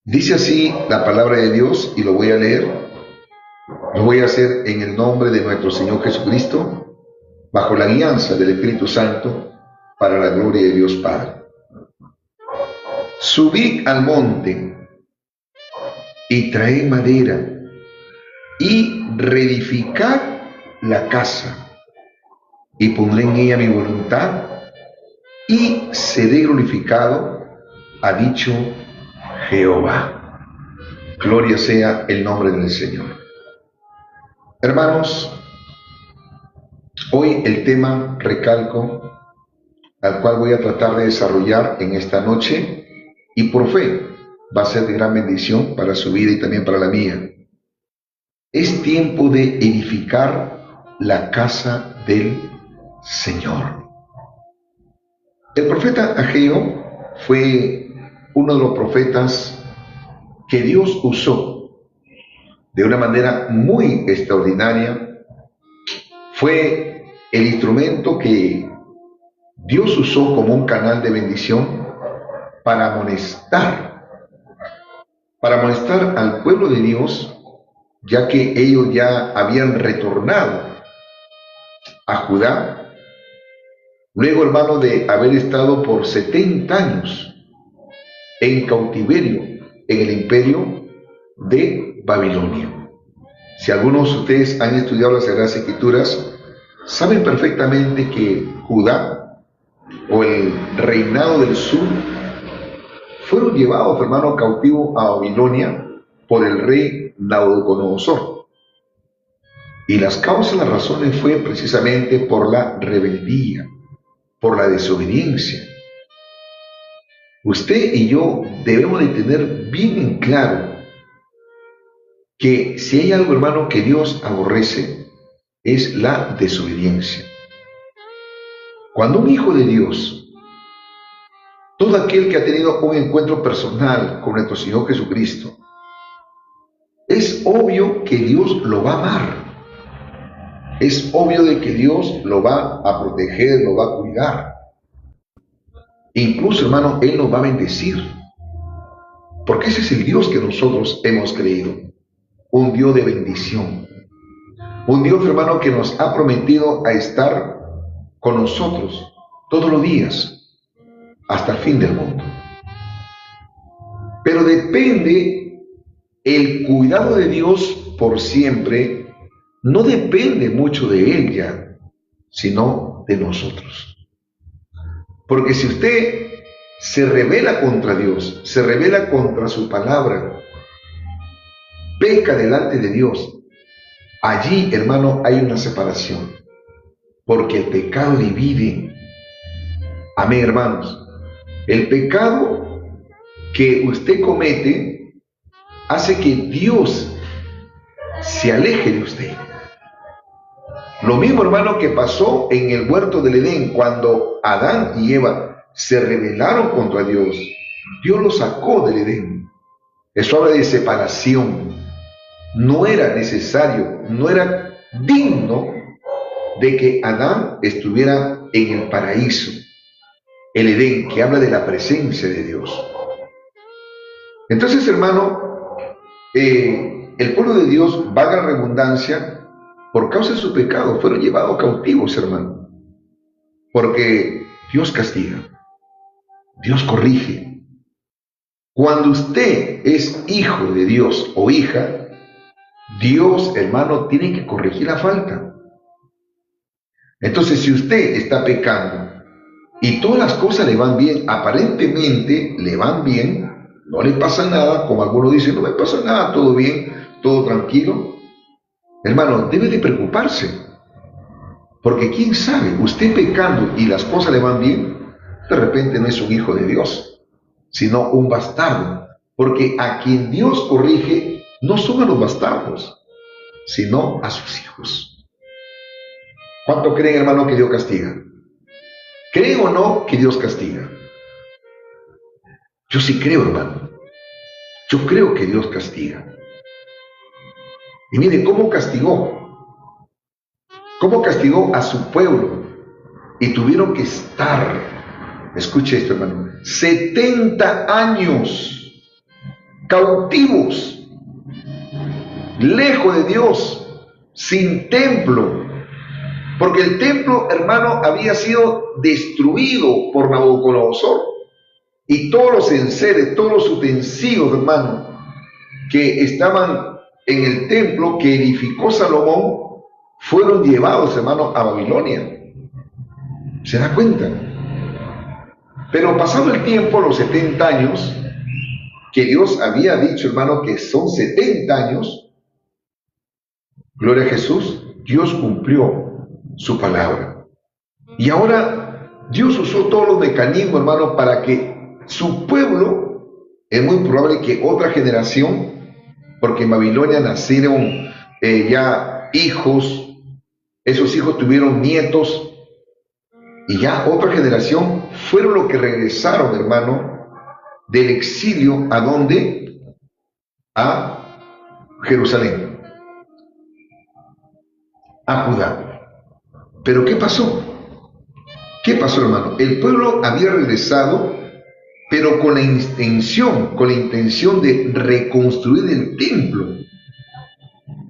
Dice así la palabra de Dios y lo voy a leer. Lo voy a hacer en el nombre de nuestro Señor Jesucristo, bajo la guianza del Espíritu Santo, para la gloria de Dios Padre. Subid al monte y traed madera y reedificad la casa, y pondré en ella mi voluntad y seré glorificado, ha dicho Jehová. Gloria sea el nombre del Señor. Hermanos, hoy el tema, recalco, al cual voy a tratar de desarrollar en esta noche, y por fe va a ser de gran bendición para su vida y también para la mía. Es tiempo de edificar la casa del Señor. El profeta Ageo fue uno de los profetas que Dios usó de una manera muy extraordinaria. Fue el instrumento que Dios usó como un canal de bendición para amonestar al pueblo de Dios, ya que ellos ya habían retornado a Judá, luego, hermano, de haber estado por 70 años en cautiverio en el imperio de Babilonia. Si algunos de ustedes han estudiado las Sagradas Escrituras, saben perfectamente que Judá, o el reinado del sur, fueron llevados, hermano, cautivos a Babilonia por el rey Nabucodonosor. Y las causas, las razones fue precisamente por la rebeldía, por la desobediencia. Usted y yo debemos de tener bien en claro que si hay algo, hermano, que Dios aborrece, es la desobediencia. Cuando un hijo de Dios, todo aquel que ha tenido un encuentro personal con nuestro Señor Jesucristo, es obvio que Dios lo va a amar. Es obvio de que Dios lo va a proteger, lo va a cuidar. Incluso, hermano, Él nos va a bendecir. Porque ese es el Dios que nosotros hemos creído. Un Dios de bendición. Un Dios, hermano, que nos ha prometido a estar con nosotros todos los días, hasta el fin del mundo. Pero depende el cuidado de Dios por siempre. No depende mucho de Él ya, sino de nosotros. Porque si usted se rebela contra Dios, se rebela contra su palabra, peca delante de Dios, allí, hermano, hay una separación. Porque el pecado divide. Amén, hermanos. El pecado que usted comete hace que Dios se aleje de usted. Lo mismo, hermano, que pasó en el huerto del Edén, cuando Adán y Eva se rebelaron contra Dios. Dios los sacó del Edén. Eso habla de separación. No era necesario, no era digno de que Adán estuviera en el paraíso, el Edén, que habla de la presencia de Dios. Entonces, hermano, el pueblo de Dios, valga la redundancia, por causa de su pecado, fueron llevados cautivos, hermano. Porque Dios castiga, Dios corrige. Cuando usted es hijo de Dios o hija, Dios, hermano, tiene que corregir la falta. Entonces, si usted está pecando y todas las cosas le van bien, aparentemente le van bien, no le pasa nada, como algunos dicen, no me pasa nada, todo bien, todo tranquilo. Hermano, debe de preocuparse, porque quién sabe, usted pecando y las cosas le van bien, de repente no es un hijo de Dios, sino un bastardo, porque a quien Dios corrige no son a los bastardos, sino a sus hijos. ¿Cuánto creen, hermano, que Dios castiga? ¿Creen o no que Dios castiga? Yo sí creo, hermano. Yo creo que Dios castiga. Y mire cómo castigó a su pueblo. Y tuvieron que estar, escuche esto, hermano, 70 años cautivos, lejos de Dios, sin templo, porque el templo, hermano, había sido destruido por Nabucodonosor, y todos los enseres, todos los utensilios, hermano, que estaban en el templo que edificó Salomón, fueron llevados, hermano, a Babilonia. ¿Se da cuenta? Pero pasado el tiempo, los 70 años, que Dios había dicho, hermano, que son 70 años, gloria a Jesús, Dios cumplió su palabra. Y ahora Dios usó todos los mecanismos, hermano, para que su pueblo, es muy probable que otra generación, porque en Babilonia nacieron ya hijos, esos hijos tuvieron nietos, y ya otra generación fueron los que regresaron, hermano, del exilio. ¿A dónde? A Jerusalén, a Judá. Pero ¿qué pasó? ¿Qué pasó, hermano? El pueblo había regresado, pero con la intención de reconstruir el templo.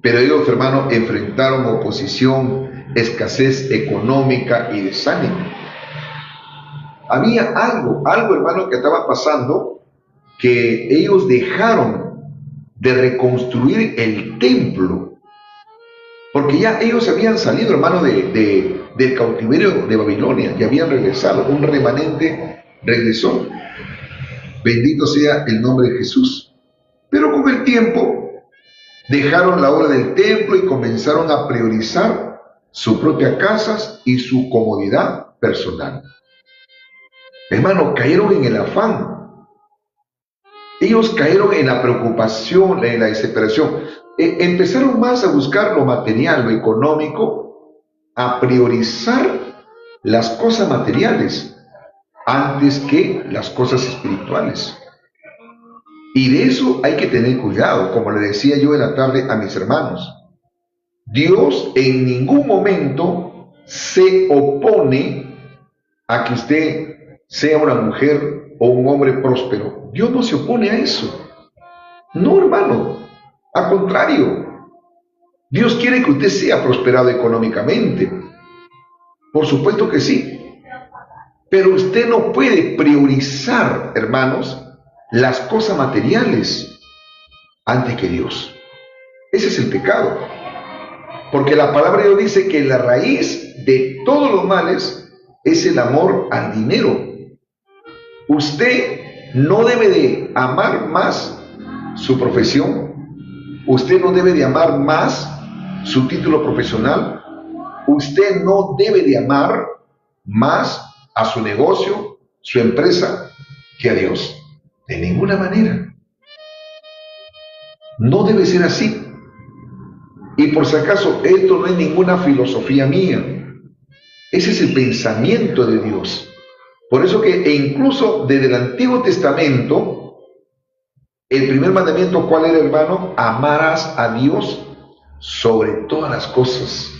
Pero ellos, hermano, enfrentaron oposición, escasez económica y desánimo. Había algo, hermano, que estaba pasando, que ellos dejaron de reconstruir el templo, porque ya ellos habían salido, hermano, del cautiverio de Babilonia, y habían regresado, un remanente regresó. Bendito sea el nombre de Jesús. Pero con el tiempo dejaron la obra del templo y comenzaron a priorizar sus propias casas y su comodidad personal. Hermano, cayeron en el afán. Ellos cayeron en la preocupación, en la desesperación. Empezaron más a buscar lo material, lo económico, a priorizar las cosas materiales antes que las cosas espirituales. Y de eso hay que tener cuidado, como le decía yo en la tarde a mis hermanos. Dios en ningún momento se opone a que usted sea una mujer o un hombre próspero. Dios no se opone a eso. No, hermano. Al contrario. Dios quiere que usted sea prosperado económicamente. Por supuesto que sí. Pero usted no puede priorizar, hermanos, las cosas materiales antes que Dios. Ese es el pecado. Porque la palabra de Dios dice que la raíz de todos los males es el amor al dinero. Usted no debe de amar más su profesión. Usted no debe de amar más su título profesional. Usted no debe de amar más a su negocio, su empresa, que a Dios. De ninguna manera. No debe ser así. Y por si acaso, esto no es ninguna filosofía mía. Ese es el pensamiento de Dios. Por eso que incluso desde el Antiguo Testamento, el primer mandamiento, ¿cuál era, hermano? Amarás a Dios sobre todas las cosas.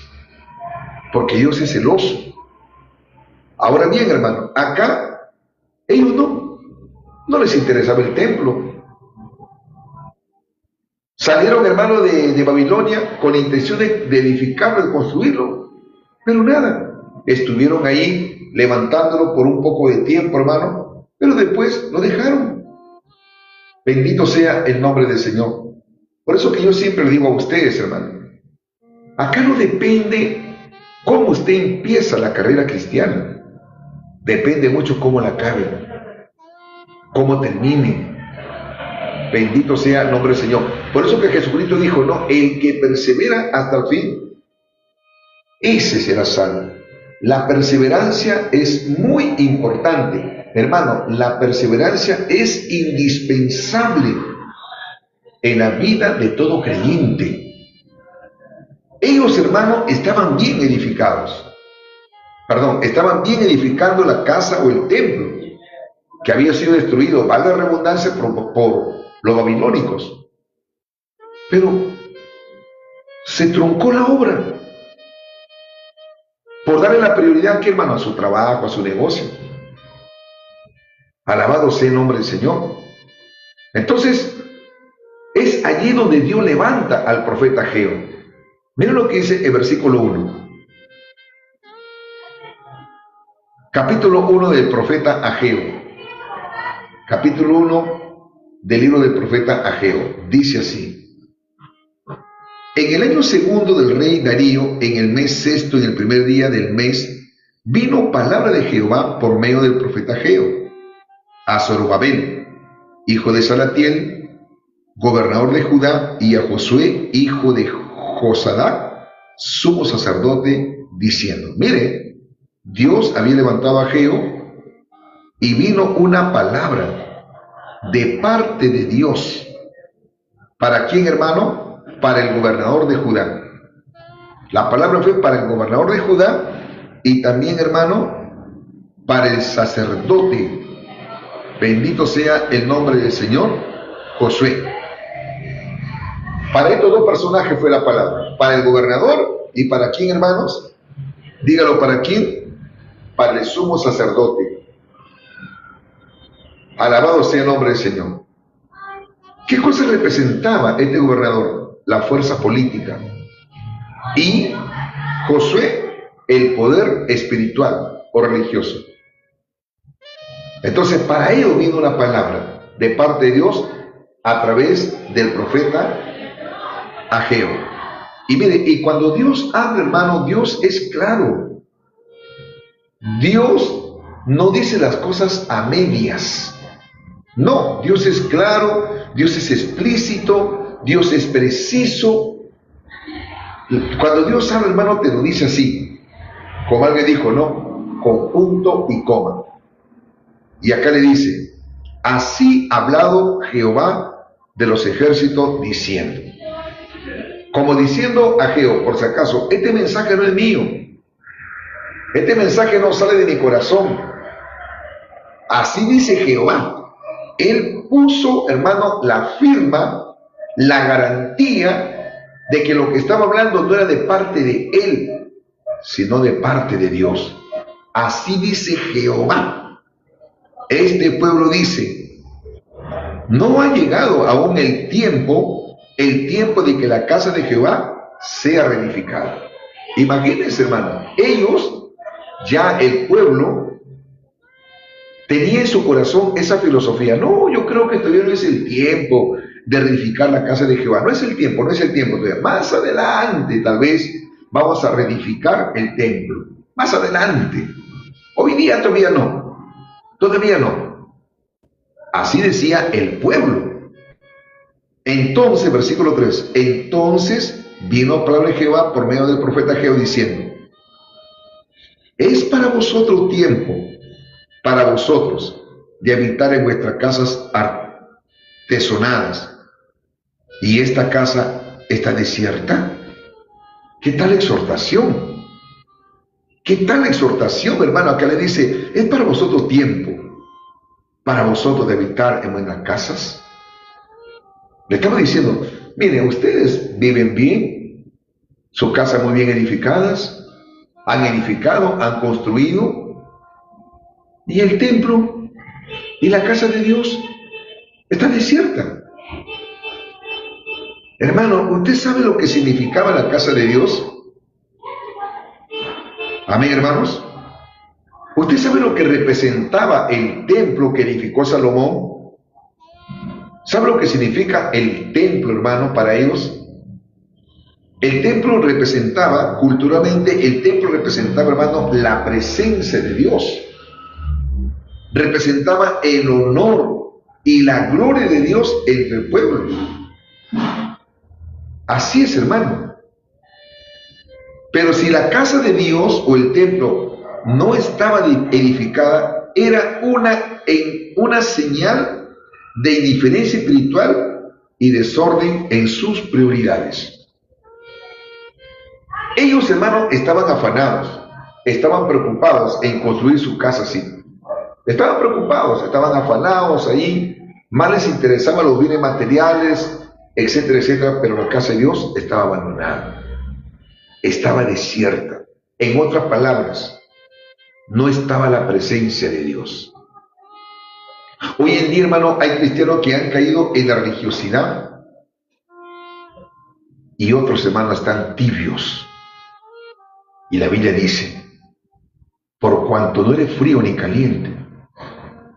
Porque Dios es celoso. Ahora bien, hermano, acá ellos no les interesaba el templo. Salieron, hermano, de Babilonia con la intención de edificarlo, de construirlo, pero nada. Estuvieron ahí levantándolo por un poco de tiempo, hermano, pero después lo dejaron. Bendito sea el nombre del Señor. Por eso que yo siempre le digo a ustedes, hermano, acá no depende cómo usted empieza la carrera cristiana. Depende mucho cómo la acabe, cómo termine. Bendito sea el nombre del Señor. Por eso que Jesucristo dijo, no, el que persevera hasta el fin, ese será salvo. La perseverancia es muy importante. Hermano, la perseverancia es indispensable en la vida de todo creyente. Ellos, hermano, estaban bien edificados. Estaban bien edificando la casa o el templo que había sido destruido, valga la redundancia, por los babilónicos. Pero se truncó la obra por darle la prioridad, ¿qué, hermano? A su trabajo, a su negocio. Alabado sea el nombre del Señor. Entonces, allí donde Dios levanta al profeta Ageo. Miren lo que dice el versículo 1. Capítulo 1 del profeta Ageo. Capítulo 1 del libro del profeta Ageo. Dice así: en el año segundo del rey Darío, en el mes sexto, en el primer día del mes, vino palabra de Jehová por medio del profeta Ageo a Zorobabel, hijo de Salatiel, gobernador de Judá, y a Josué, hijo de Josadac, sumo sacerdote, diciendo: mire, Dios había levantado a Ageo y vino una palabra de parte de Dios. ¿Para quién, hermano? Para el gobernador de Judá. La palabra fue para el gobernador de Judá y también, hermano, para el sacerdote. Bendito sea el nombre del Señor, Josué. Para estos dos personajes fue la palabra. Para el gobernador y para quién, hermanos. Dígalo, ¿para quién? Para el sumo sacerdote. Alabado sea el nombre del Señor. ¿Qué cosa representaba este gobernador? La fuerza política. Y Josué, el poder espiritual o religioso. Entonces, para ello vino una palabra de parte de Dios a través del profeta Ageo. Y mire, y cuando Dios habla, hermano, Dios es claro. Dios no dice las cosas a medias. No, Dios es claro, Dios es explícito, Dios es preciso. Cuando Dios habla, hermano, te lo dice así, como alguien dijo, ¿no? Con punto y coma. Y acá le dice: así ha hablado Jehová de los ejércitos, diciendo. Como diciendo a Ageo, por si acaso, este mensaje no es mío. Este mensaje no sale de mi corazón. Así dice Jehová. Él puso, hermano, la firma, la garantía de que lo que estaba hablando no era de parte de él, sino de parte de Dios. Así dice Jehová. Este pueblo dice: no ha llegado aún el tiempo de que la casa de Jehová sea reedificada. Imagínense, hermano, ellos, ya el pueblo, tenía en su corazón esa filosofía. No, yo creo que todavía no es el tiempo de reedificar la casa de Jehová. No es el tiempo todavía. Más adelante tal vez vamos a reedificar el templo. Más adelante. Hoy día todavía no. Todavía no. Así decía el pueblo. Entonces, versículo 3. Entonces vino palabra de Jehová por medio del profeta Ageo diciendo: es para vosotros tiempo, para vosotros, de habitar en vuestras casas artesonadas, y esta casa está desierta. ¿Qué tal exhortación? ¿Qué tal exhortación, hermano? Acá le dice: es para vosotros tiempo, para vosotros de habitar en buenas casas. Le estaba diciendo: miren, ustedes viven bien, sus casas muy bien edificadas, han edificado, han construido, y el templo y la casa de Dios está desierta. Hermano, ¿usted sabe lo que significaba la casa de Dios? Amén, hermanos. ¿Usted sabe lo que representaba el templo que edificó Salomón? ¿Sabe lo que significa el templo, hermano, para ellos? El templo representaba, culturalmente, hermano, la presencia de Dios. Representaba el honor y la gloria de Dios entre el pueblo. Así es, hermano. Pero si la casa de Dios o el templo no estaba edificada, era una señal de indiferencia espiritual y desorden en sus prioridades. Ellos, hermano, estaban afanados, estaban preocupados en construir su casa así. Estaban preocupados, estaban afanados ahí, más les interesaban los bienes materiales, etcétera, etcétera, pero la casa de Dios estaba abandonada, estaba desierta. En otras palabras, no estaba la presencia de Dios. Hoy en día, hermano, hay cristianos que han caído en la religiosidad, y otros, hermanos, están tibios. Y la Biblia dice, por cuanto no eres frío ni caliente,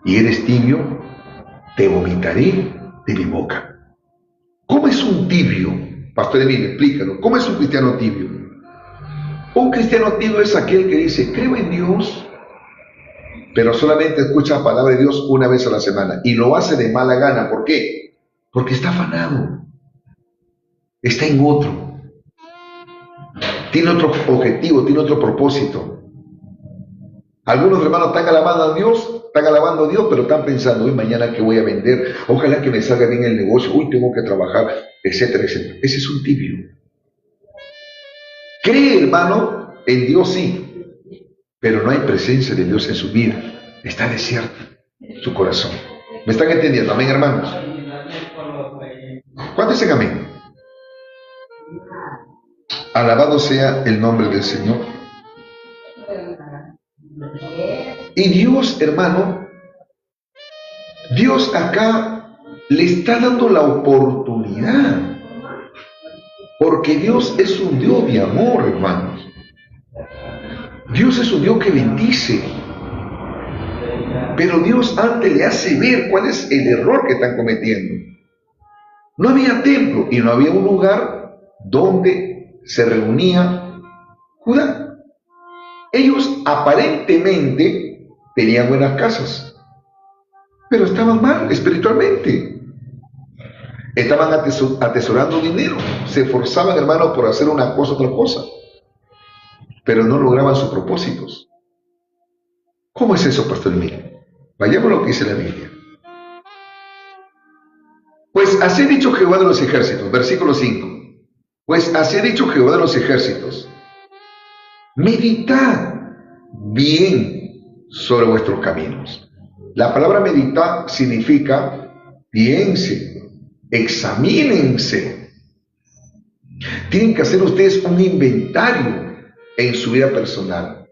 y eres tibio, te vomitaré de mi boca. ¿Cómo es un tibio? Pastor Emilio, explícalo. ¿Cómo es un cristiano tibio? Un cristiano tibio es aquel que dice, creo en Dios, pero solamente escucha la palabra de Dios una vez a la semana. Y lo hace de mala gana. ¿Por qué? Porque está afanado. Está en otro. Tiene otro objetivo, tiene otro propósito. Algunos hermanos están alabando a Dios, pero están pensando, uy, mañana qué voy a vender, ojalá que me salga bien el negocio, uy, tengo que trabajar, etcétera, etcétera. Ese es un tibio. Cree, hermano, en Dios sí, pero no hay presencia de Dios en su vida. Está desierto su corazón. ¿Me están entendiendo? Amén, hermanos. ¿Cuántos dicen amén? Alabado sea el nombre del Señor. Y Dios, hermano, Dios acá le está dando la oportunidad, porque Dios es un Dios de amor, hermanos. Dios es un Dios que bendice, pero Dios antes le hace ver cuál es el error que están cometiendo. No había templo y no había un lugar donde se reunía Judá. Ellos aparentemente tenían buenas casas, pero estaban mal espiritualmente. Estaban atesorando dinero, se esforzaban, hermano, por hacer una cosa, otra cosa, pero no lograban sus propósitos. ¿Cómo es eso, Pastor Emilio? Vayamos a lo que dice la Biblia. Pues así ha dicho Jehová de los ejércitos, versículo 5. Pues así ha dicho Jehová de los ejércitos, meditad bien sobre vuestros caminos. La palabra meditar significa piensen, examínense. Tienen que hacer ustedes un inventario en su vida personal.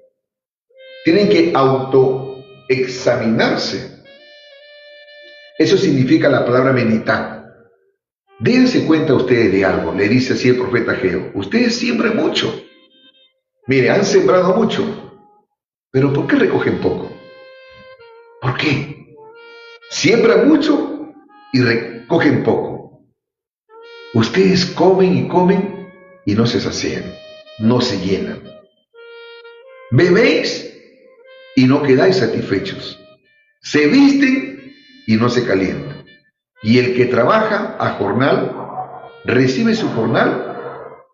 Tienen que autoexaminarse. Eso significa la palabra meditar. Dense cuenta ustedes de algo, le dice así el profeta Ageo. Ustedes siembran mucho. Mire, han sembrado mucho, pero ¿por qué recogen poco? ¿Por qué? Siembran mucho y recogen poco. Ustedes comen y comen y no se sacian, no se llenan. Bebéis y no quedáis satisfechos. Se visten y no se calientan. Y el que trabaja a jornal, recibe su jornal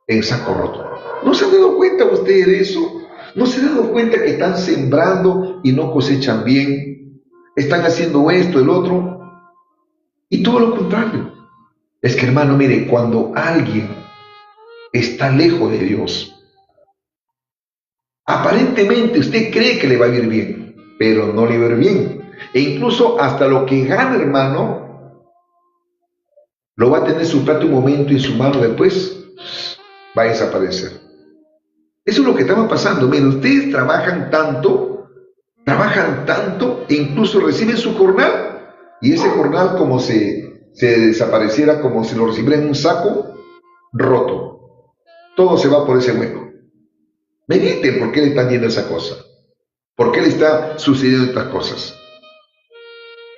en saco roto. ¿No se han dado cuenta ustedes de eso? ¿No se han dado cuenta que están sembrando y no cosechan bien? Están haciendo esto, el otro, y todo lo contrario. Es que, hermano, mire, cuando alguien está lejos de Dios, aparentemente usted cree que le va a ir bien, pero no le va a ir bien. E incluso hasta lo que gana, hermano, lo va a tener su plato un momento y su mano después va a desaparecer. Eso es lo que estaba pasando. Miren, ustedes trabajan tanto e incluso reciben su jornal, y ese jornal como se desapareciera, como si lo recibieran en un saco roto. Todo se va por ese hueco. Mediten por qué le están viendo esa cosa. ¿Por qué le está sucediendo estas cosas?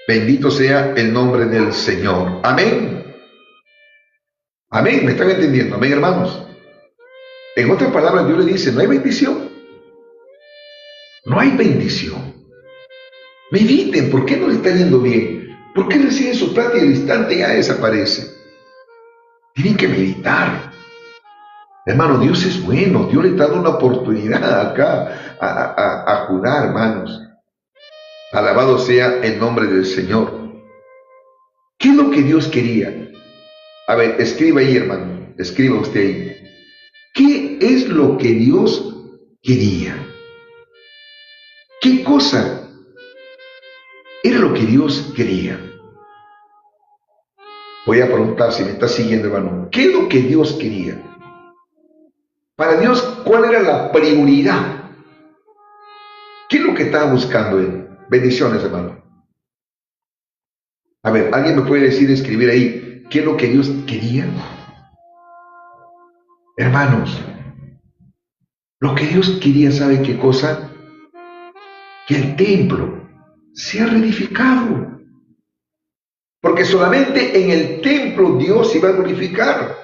Bendito sea el nombre del Señor. Amén. Amén. ¿Me están entendiendo? Amén, hermanos. En otras palabras, Dios le dice, no hay bendición. No hay bendición. Mediten, ¿por qué no le está yendo bien? ¿Por qué reciben su plata y al instante ya desaparece? Tienen que meditar. Hermano, Dios es bueno. Dios le está dando una oportunidad acá a Judá, hermanos. Alabado sea el nombre del Señor. ¿Qué es lo que Dios quería? A ver, escriba ahí, hermano. Escriba usted ahí. ¿Qué es lo que Dios quería? ¿Qué cosa era lo que Dios quería? Voy a preguntar si me está siguiendo, hermano. ¿Qué es lo que Dios quería? Para Dios, ¿cuál era la prioridad? ¿Qué es lo que estaba buscando Él? Bendiciones, hermano. A ver, ¿alguien me puede decir, escribir ahí, qué es lo que Dios quería? Hermanos, lo que Dios quería, ¿sabe qué cosa? Que el templo sea reedificado. Porque solamente en el templo Dios se iba a glorificar.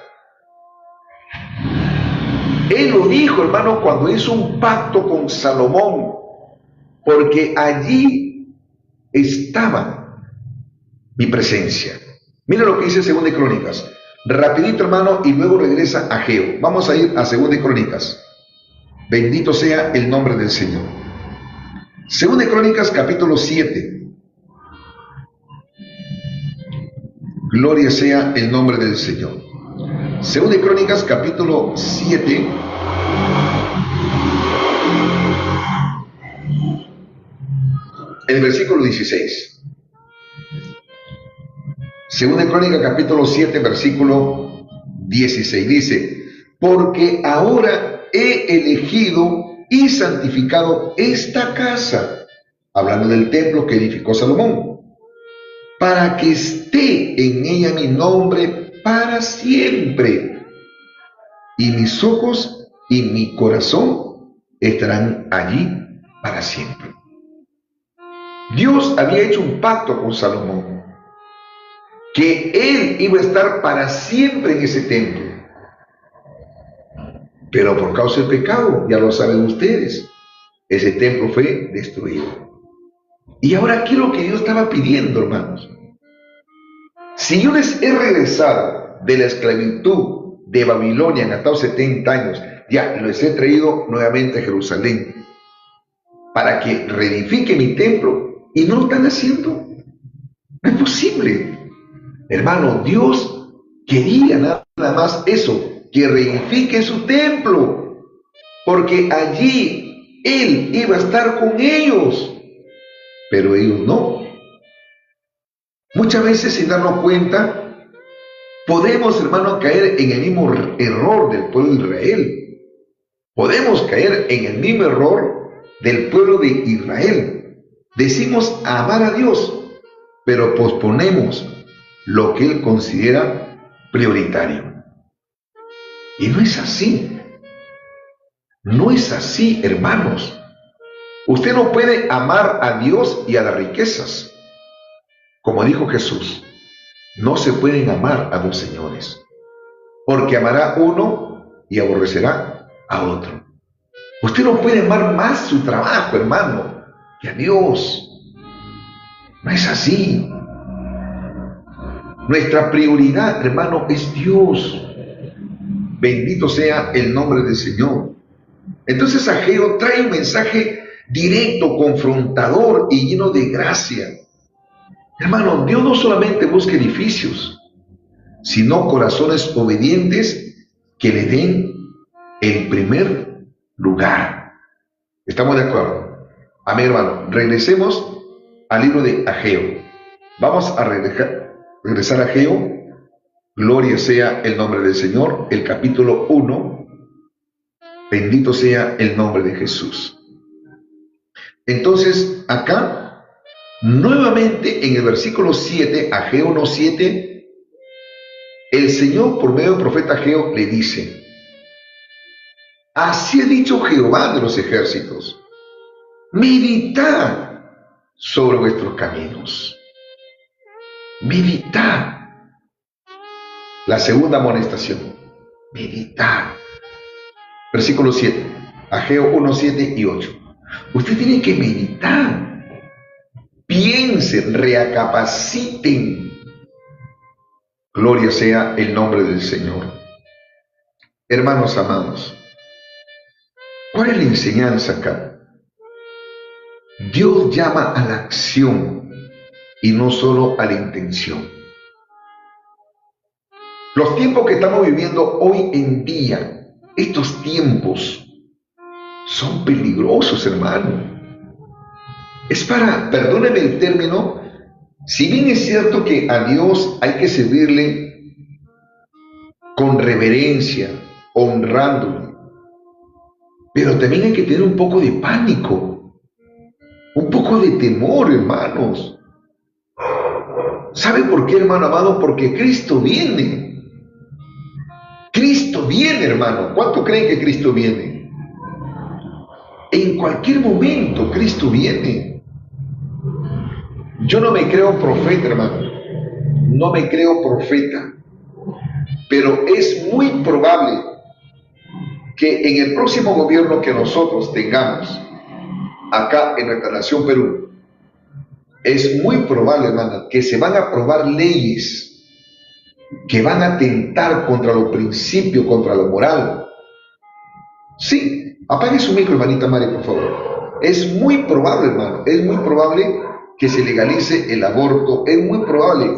Él lo dijo, hermano, cuando hizo un pacto con Salomón, porque allí estaba mi presencia. Mira lo que dice 2 Crónicas. Rapidito, hermano, y luego regresa a Ageo. Vamos a ir a 2 Crónicas. Bendito sea el nombre del Señor. 2 Crónicas, capítulo 7. Gloria sea el nombre del Señor. 2 Crónicas, capítulo 7. El versículo 16. 2 Crónicas, capítulo 7, versículo 16. Dice: porque ahora he elegido y santificado esta casa, hablando del templo que edificó Salomón, para que esté en ella mi nombre para siempre, y mis ojos y mi corazón estarán allí para siempre. Dios había hecho un pacto con Salomón, que él iba a estar para siempre en ese templo. Pero por causa del pecado, ya lo saben ustedes, ese templo fue destruido. Y ahora, ¿qué es lo que Dios estaba pidiendo, hermanos? Si yo les he regresado de la esclavitud de Babilonia en hasta 70 años, ya los he traído nuevamente a Jerusalén para que reedifique mi templo, y no lo están haciendo. No es posible. Hermano, Dios quería nada más eso, que reedifique su templo, porque allí Él iba a estar con ellos, pero ellos no. Muchas veces, sin darnos cuenta, podemos, hermano, caer en el mismo error del pueblo de Israel. Podemos caer en el mismo error del pueblo de Israel. Decimos amar a Dios, pero posponemos lo que Él considera prioritario. Y no es así. No es así, hermanos. Usted no puede amar a Dios y a las riquezas. Como dijo Jesús, no se pueden amar a dos señores, porque amará uno y aborrecerá a otro. Usted no puede amar más su trabajo, hermano, que a Dios. No es así. Nuestra prioridad, hermano, es Dios. Bendito sea el nombre del Señor. Entonces Ageo trae un mensaje directo, confrontador y lleno de gracia. Hermano, Dios no solamente busca edificios, sino corazones obedientes que le den el primer lugar. ¿Estamos de acuerdo? Amén, hermano. Regresemos al libro de Ageo. Vamos a regresar a Ageo. Gloria sea el nombre del Señor. El capítulo 1. Bendito sea el nombre de Jesús. Entonces, acá, nuevamente en el versículo 7, Ageo 1:7, el Señor por medio del profeta Ageo le dice: así ha dicho Jehová de los ejércitos, meditad sobre vuestros caminos. Meditad. La segunda amonestación, meditad. Versículo 7, Ageo 1:7 y 8. Usted tiene que meditar, piensen, recapaciten. Gloria sea el nombre del Señor. Hermanos amados, ¿cuál es la enseñanza acá? Dios llama a la acción y no solo a la intención. Los tiempos que estamos viviendo hoy en día, estos tiempos son peligrosos, hermano. Es para, perdóneme el término, si bien es cierto que a Dios hay que servirle con reverencia, honrándole, pero también hay que tener un poco de pánico, un poco de temor, hermanos. ¿Sabe por qué, hermano amado? Porque Cristo viene. Cristo viene, hermano. ¿Cuánto creen que Cristo viene? En cualquier momento Cristo viene. Yo no me creo profeta, hermano. No me creo profeta. Pero es muy probable que en el próximo gobierno que nosotros tengamos acá en nuestra nación Perú, es muy probable, hermano, que se van a aprobar leyes que van a atentar contra los principios, contra la moral. Sí, apague su micro, hermanita Mari, por favor. Es muy probable, hermano, es muy probable que se legalice el aborto, es muy probable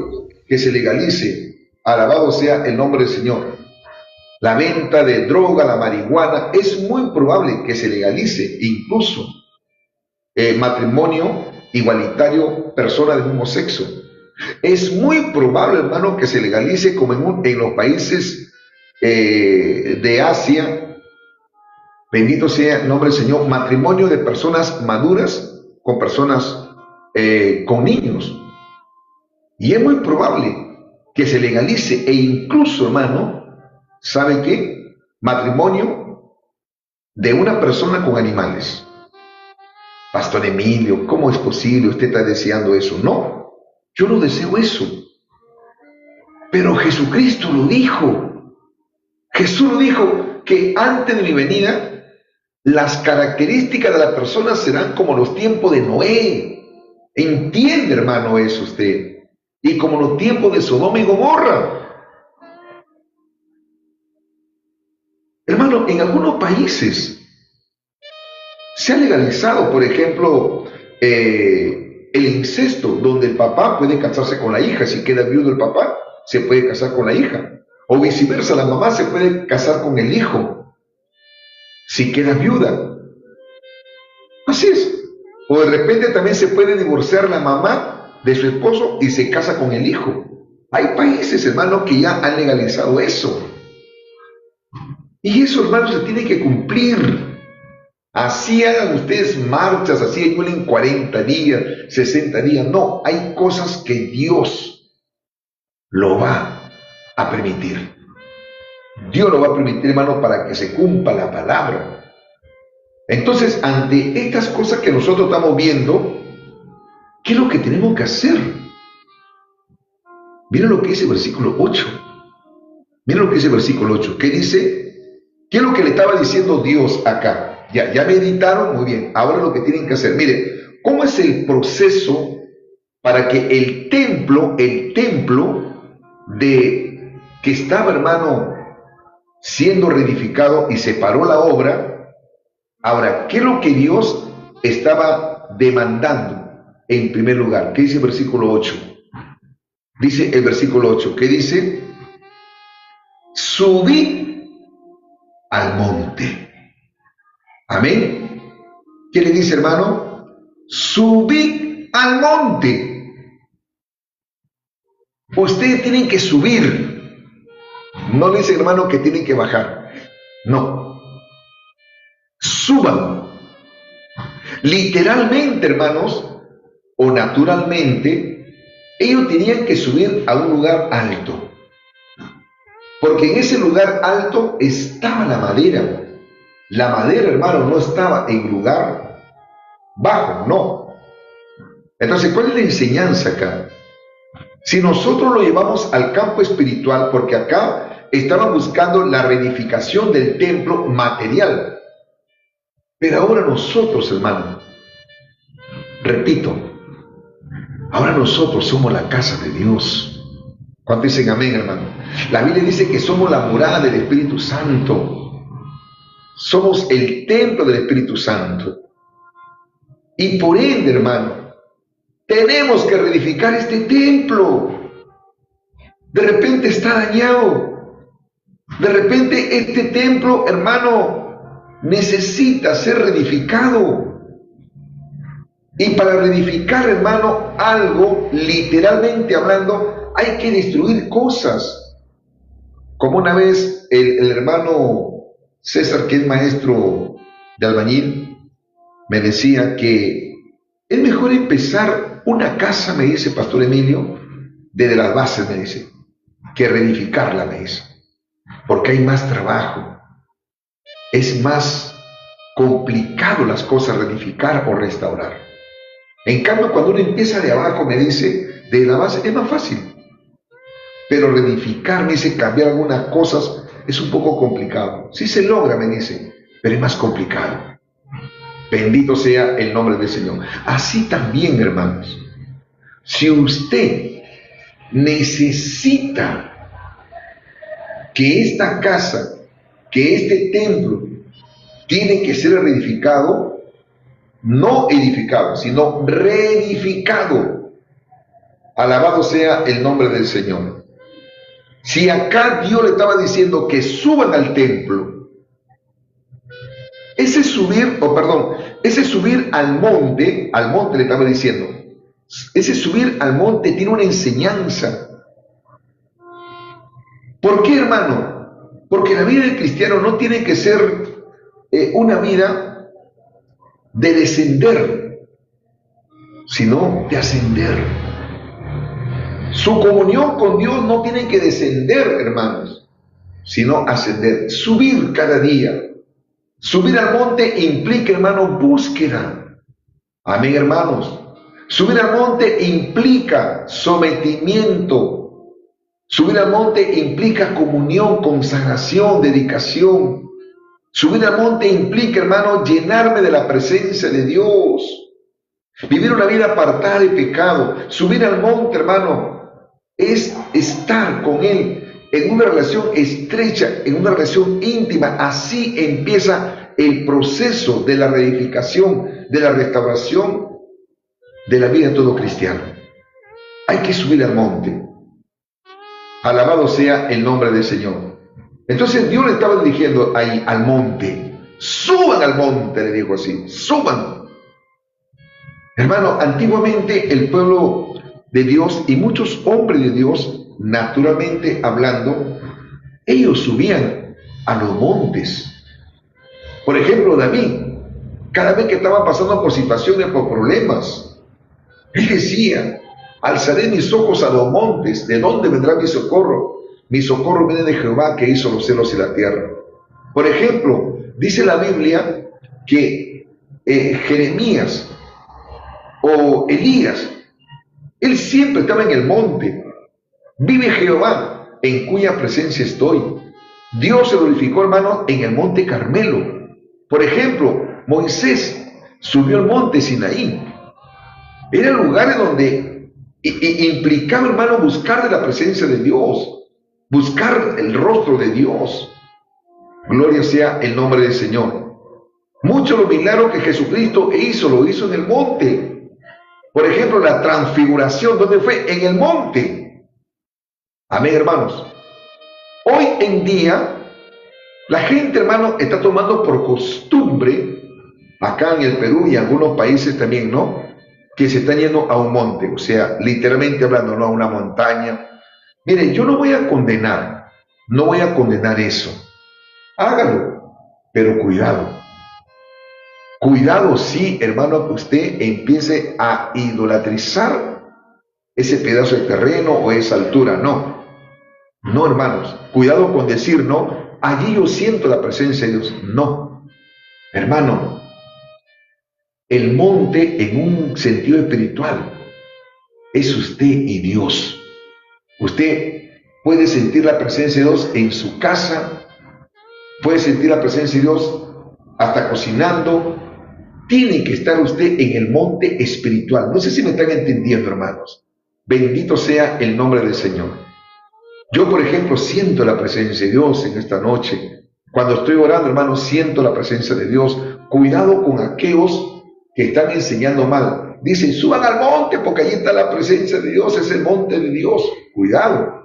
que se legalice, alabado sea el nombre del Señor, la venta de droga, la marihuana. Es muy probable que se legalice incluso matrimonio igualitario, personas del mismo sexo. Es muy probable, hermano, que se legalice como en los países de Asia, bendito sea el nombre del Señor, matrimonio de personas maduras con personas, con niños. Y es muy probable que se legalice e incluso, hermano, ¿sabe qué? Matrimonio de una persona con animales. Pastor Emilio, ¿cómo es posible? ¿Usted está deseando eso? No, yo no deseo eso. Pero Jesucristo lo dijo. Jesús lo dijo que antes de mi venida, las características de la persona serán como los tiempos de Noé. Entiende, hermano, eso usted. Y como los tiempos de Sodoma y Gomorra. Hermano, en algunos países se ha legalizado, por ejemplo, el incesto, donde el papá puede casarse con la hija. Si queda viudo el papá, se puede casar con la hija. O viceversa, la mamá se puede casar con el hijo, si queda viuda. Así es. O de repente también se puede divorciar la mamá de su esposo y se casa con el hijo. Hay países, hermano, que ya han legalizado eso. Y eso, hermano, se tiene que cumplir. Así hagan ustedes marchas, así ayunen 40 días, 60 días. No, hay cosas que Dios lo va a permitir. Dios lo va a permitir, hermano, para que se cumpla la palabra. Entonces, ante estas cosas que nosotros estamos viendo, ¿qué es lo que tenemos que hacer? Miren lo que dice el versículo 8. Miren lo que dice el versículo 8. ¿Qué dice? ¿Qué es lo que le estaba diciendo Dios acá? Ya meditaron, muy bien. Ahora lo que tienen que hacer. Mire, ¿cómo es el proceso para que el templo de que estaba, hermano, siendo reedificado y se paró la obra? Ahora, ¿qué es lo que Dios estaba demandando en primer lugar? ¿Qué dice el versículo 8? Dice el versículo 8, ¿qué dice? Subid al monte. Amén. ¿Qué le dice, hermano? Subid al monte. Ustedes tienen que subir. No le dice, hermano, que tienen que bajar. No. Suban. Literalmente, hermanos, o naturalmente, ellos tenían que subir a un lugar alto. Porque en ese lugar alto estaba la madera. La madera, hermano, no estaba en lugar bajo, no. Entonces, ¿cuál es la enseñanza acá? Si nosotros lo llevamos al campo espiritual, porque acá estaban buscando la reedificación del templo material. Pero ahora nosotros, hermano, repito, ahora nosotros somos la casa de Dios. ¿Cuántos dicen amén, hermano? La Biblia dice que somos la morada del Espíritu Santo. Somos el templo del Espíritu Santo. Y por ende, hermano, tenemos que reedificar este templo. De repente está dañado. De repente este templo, hermano, necesita ser reedificado. Y para reedificar, hermano, algo, literalmente hablando, hay que destruir cosas. Como una vez el hermano César, que es maestro de albañil, me decía que es mejor empezar una casa, me dice Pastor Emilio, desde las bases, me dice, que reedificarla, me dice. porque hay más trabajo. Es más complicado las cosas reedificar o restaurar. En cambio, cuando uno empieza de abajo, me dice, de la base es más fácil. Pero reedificar, me dice, cambiar algunas cosas es un poco complicado. Sí se logra, me dice, pero es más complicado. Bendito sea el nombre del Señor. Así también, hermanos, si usted necesita que esta casa, que este templo, tiene que ser reedificado, no edificado, sino reedificado. Alabado sea el nombre del Señor. Si acá Dios le estaba diciendo que suban al templo, ese subir al monte le estaba diciendo, ese subir al monte tiene una enseñanza. ¿Por qué, hermano? Porque la vida del cristiano no tiene que ser una vida de descender, sino de ascender. Su comunión con Dios no tiene que descender, hermanos, sino ascender, subir cada día. Subir al monte implica, hermano, búsqueda. Amén, hermanos. Subir al monte implica sometimiento. Subir al monte implica comunión, consagración, dedicación. Subir al monte implica, hermano, llenarme de la presencia de Dios. Vivir una vida apartada de pecado. Subir al monte, hermano, es estar con Él en una relación estrecha, en una relación íntima. Así empieza el proceso de la reedificación, de la restauración de la vida de todo cristiano. Hay que subir al monte. Alabado sea el nombre del Señor. Entonces Dios le estaba dirigiendo ahí al monte. Suban al monte, le dijo así, suban. Hermano, antiguamente el pueblo de Dios y muchos hombres de Dios, naturalmente hablando, ellos subían a los montes. Por ejemplo, David, cada vez que estaba pasando por situaciones, por problemas, él decía, alzaré mis ojos a los montes, ¿de dónde vendrá mi socorro? Mi socorro viene de Jehová, que hizo los cielos y la tierra. Por ejemplo, dice la Biblia que Jeremías o Elías, él siempre estaba en el monte. Vive Jehová, en cuya presencia estoy. Dios se glorificó, hermano, en el monte Carmelo. Por ejemplo, Moisés subió al monte Sinaí. Eran lugares donde implicaba, hermano, buscar de la presencia de Dios, buscar el rostro de Dios. Gloria sea el nombre del Señor. Muchos los milagros que Jesucristo hizo, lo hizo en el monte. Por ejemplo, la transfiguración, ¿dónde fue? En el monte. Amén, hermanos. Hoy en día, la gente, hermano, está tomando por costumbre, acá en el Perú y en algunos países también, ¿no?, que se están yendo a un monte, o sea, literalmente hablando, no a una montaña. Miren, yo no voy a condenar eso. Hágalo, pero cuidado. Cuidado, sí, hermano, que usted empiece a idolatrizar ese pedazo de terreno o esa altura. No, no, hermanos. Cuidado con decir, no, allí yo siento la presencia de Dios. No, hermano, el monte en un sentido espiritual es usted y Dios. Usted puede sentir la presencia de Dios en su casa, puede sentir la presencia de Dios hasta cocinando. Tiene que estar usted en el monte espiritual. No sé si me están entendiendo, hermanos. Bendito sea el nombre del Señor. Yo, por ejemplo, siento la presencia de Dios en esta noche. Cuando estoy orando, hermanos, siento la presencia de Dios. Cuidado con aquellos que están enseñando mal. Dicen, suban al monte porque allí está la presencia de Dios, es el monte de Dios. Cuidado.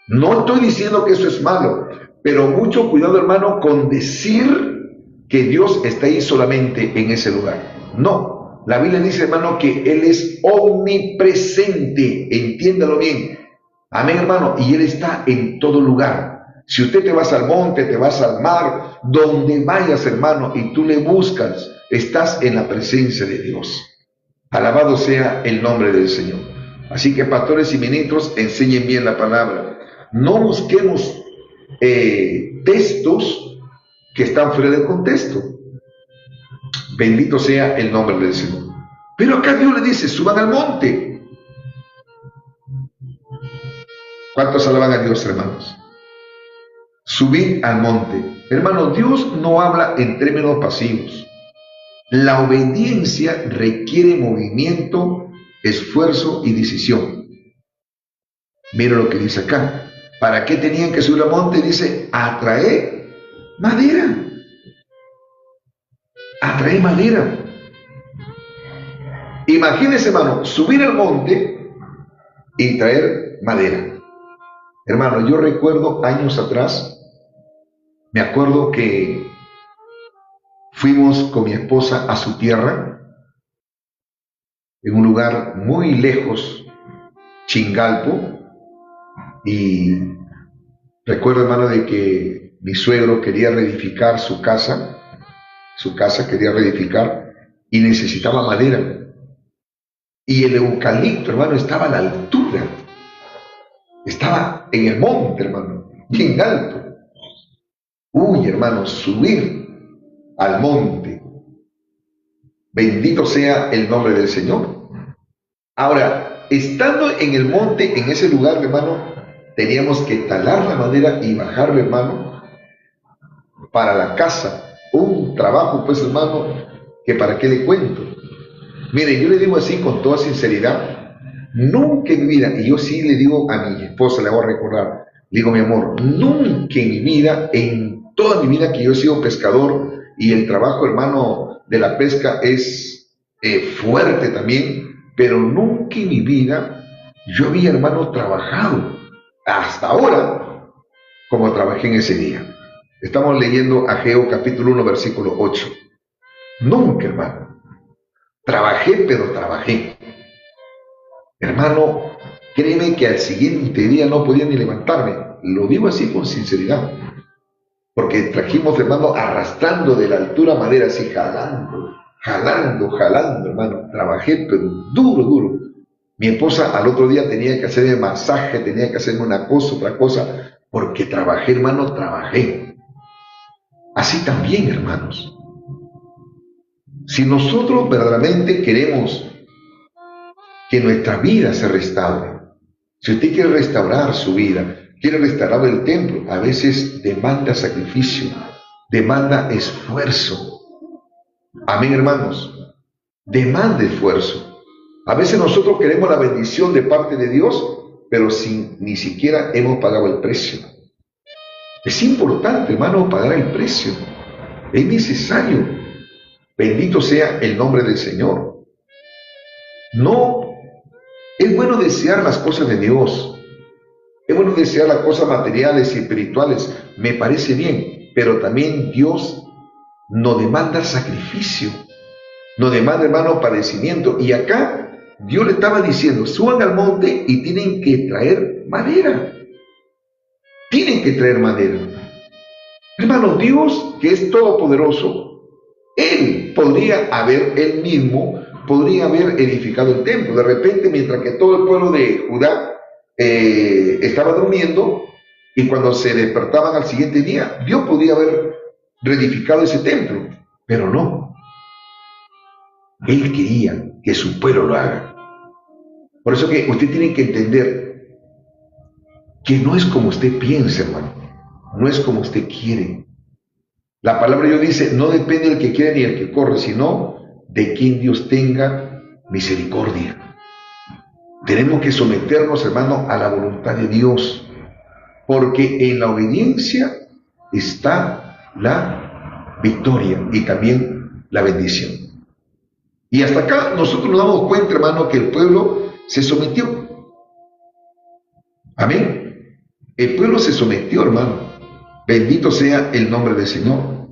No estoy diciendo que eso es malo, pero mucho cuidado, hermano, con decir que Dios está ahí solamente en ese lugar. No, la Biblia dice, hermano, que Él es omnipresente, entiéndalo bien. Amén, hermano, y Él está en todo lugar. Si usted te vas al monte, te vas al mar, donde vayas, hermano, y tú le buscas, estás en la presencia de Dios. Alabado sea el nombre del Señor. Así que pastores y ministros, enseñen bien la palabra. No busquemos textos que están fuera del contexto. Bendito sea el nombre del Señor. Pero acá Dios le dice, suban al monte. ¿Cuántos alaban a Dios, hermanos? Subid al monte. Hermano, Dios no habla en términos pasivos. La obediencia requiere movimiento, esfuerzo y decisión. Mira lo que dice acá. ¿Para qué tenían que subir al monte? Dice, a traer madera. A traer madera. Imagínense, hermano, subir al monte y traer madera. Hermano, yo recuerdo años atrás, me acuerdo que fuimos con mi esposa a su tierra, en un lugar muy lejos, Chingalpo, y recuerdo, hermano, de que mi suegro quería reedificar su casa quería reedificar y necesitaba madera. Y el eucalipto, hermano, estaba a la altura, estaba en el monte, hermano, bien alto. Uy, hermano, subir al monte. Bendito sea el nombre del Señor. Ahora, estando en el monte, en ese lugar, hermano, teníamos que talar la madera y bajarla, hermano, para la casa. Un trabajo, pues, hermano, que para qué le cuento. Mire, yo le digo así con toda sinceridad, nunca en mi vida, y yo sí le digo a mi esposa, le voy a recordar, le digo, mi amor, nunca en mi vida, en toda mi vida que yo he sido pescador, y el trabajo, hermano, de la pesca es fuerte también, pero nunca en mi vida yo había, hermano, trabajado hasta ahora como trabajé en ese día. Estamos leyendo Ageo capítulo 1, versículo 8. Nunca, hermano. Trabajé, pero trabajé. Hermano, créeme que al siguiente día no podía ni levantarme. Lo digo así con sinceridad. Porque trajimos, hermano, arrastrando de la altura madera, así jalando, hermano. Trabajé, pero duro. Mi esposa al otro día tenía que hacerme masaje, tenía que hacerme una cosa, otra cosa, porque trabajé, hermano, trabajé. Así también, hermanos. Si nosotros verdaderamente queremos que nuestra vida se restaure, si usted quiere restaurar su vida, quiere restaurar el templo, a veces demanda sacrificio, demanda esfuerzo. Amén, hermanos. Demanda esfuerzo. A veces nosotros queremos la bendición de parte de Dios, pero sin ni siquiera hemos pagado el precio. Es importante, hermano, pagar el precio. Es necesario. Bendito sea el nombre del Señor. No, es bueno desear las cosas de Dios. Es bueno desear las cosas materiales y espirituales. Me parece bien, pero también Dios nos demanda sacrificio. Nos demanda, hermano, padecimiento. Y acá Dios le estaba diciendo, suban al monte y tienen que traer madera. Tienen que traer madera. Hermano, Dios, que es todopoderoso, Él podría haber edificado el templo. De repente, mientras que todo el pueblo de Judá estaba durmiendo, y cuando se despertaban al siguiente día, Dios podía haber reedificado ese templo, pero no. Él quería que su pueblo lo haga. Por eso que usted tiene que entender que no es como usted piensa, hermano. No es como usted quiere. La palabra de Dios dice, no depende del que quiere ni el que corre, sino de quien Dios tenga misericordia. Tenemos que someternos, hermano, a la voluntad de Dios, porque en la obediencia está la victoria y también la bendición. Y hasta acá nosotros nos damos cuenta, hermano, que el pueblo se sometió. Amén. El pueblo se sometió, hermano. Bendito sea el nombre del Señor.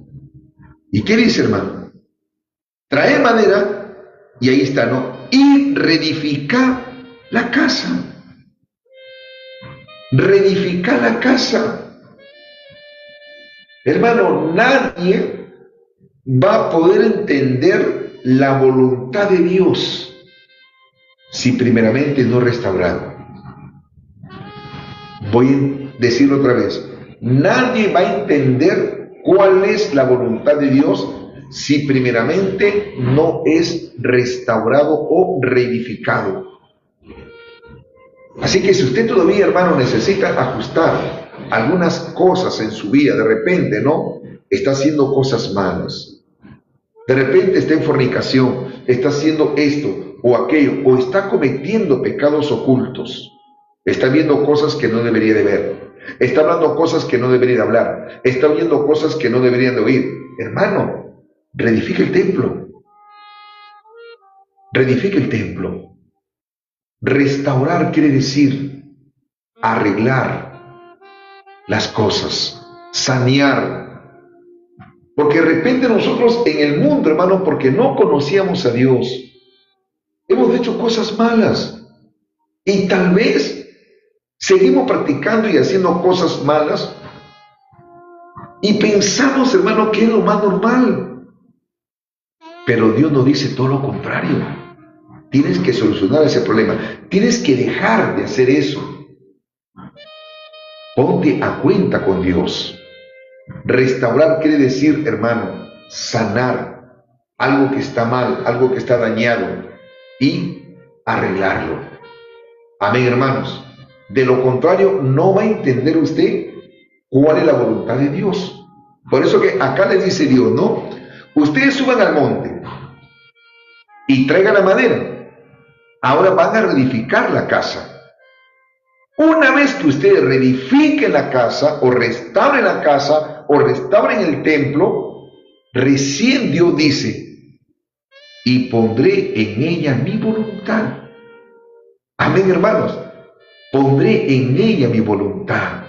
¿Y qué dice, hermano? Trae madera, y ahí está, ¿no? Y reedificar la casa. Reedificar la casa. Hermano, nadie va a poder entender la voluntad de Dios si primeramente no restaurado. Voy a decirlo otra vez. nadie va a entender cuál es la voluntad de Dios si primeramente no es restaurado o reedificado. Así que si usted todavía, hermano, necesita ajustar algunas cosas en su vida, de repente, ¿no? Está haciendo cosas malas. De repente está en fornicación, está haciendo esto o aquello, o está cometiendo pecados ocultos. Está viendo cosas que no debería de ver. Está hablando cosas que no debería de hablar. Está oyendo cosas que no deberían de oír. Hermano, reedifica el templo. Reedifica el templo. Restaurar quiere decir arreglar las cosas, sanear. Porque de repente nosotros en el mundo, hermano, porque no conocíamos a Dios, hemos hecho cosas malas y tal vez seguimos practicando y haciendo cosas malas y pensamos, hermano, que es lo más normal. Pero Dios nos dice todo lo contrario. Tienes que solucionar ese problema. Tienes que dejar de hacer eso. Ponte a cuenta con Dios. Restaurar quiere decir, hermano, sanar algo que está mal, algo que está dañado y arreglarlo. Amén, hermanos. De lo contrario, no va a entender usted cuál es la voluntad de Dios. Por eso que acá le dice Dios, ¿no? Ustedes suban al monte y traigan la madera. Ahora van a reedificar la casa. Una vez que ustedes reedifiquen la casa, o restauren la casa, o restauren el templo, recién Dios dice, y pondré en ella mi voluntad. Amén, hermanos. Pondré en ella mi voluntad.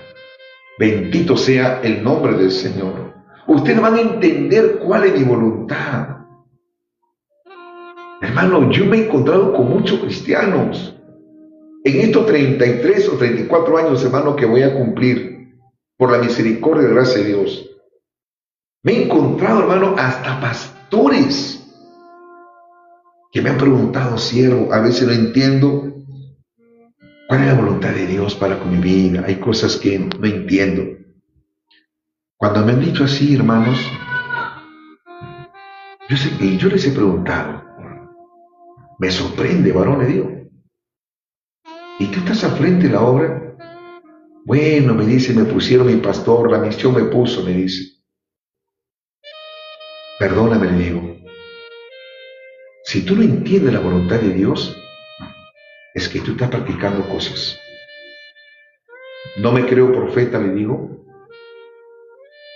Bendito sea el nombre del Señor. Ustedes van a entender cuál es mi voluntad. Hermano, yo me he encontrado con muchos cristianos. En estos 33 o 34 años, hermano, que voy a cumplir, por la misericordia y gracia de Dios, me he encontrado, hermano, hasta pastores que me han preguntado, siervo, a veces no entiendo cuál es la voluntad de Dios para con mi vida. Hay cosas que no entiendo. Cuando me han dicho así, hermanos, yo les he preguntado, me sorprende, varón de Dios. ¿Y tú estás al frente de la obra? Bueno, me dice, me pusieron mi pastor, la misión me puso, me dice. Perdóname, le digo. Si tú no entiendes la voluntad de Dios, es que tú estás practicando cosas. No me creo profeta, le digo.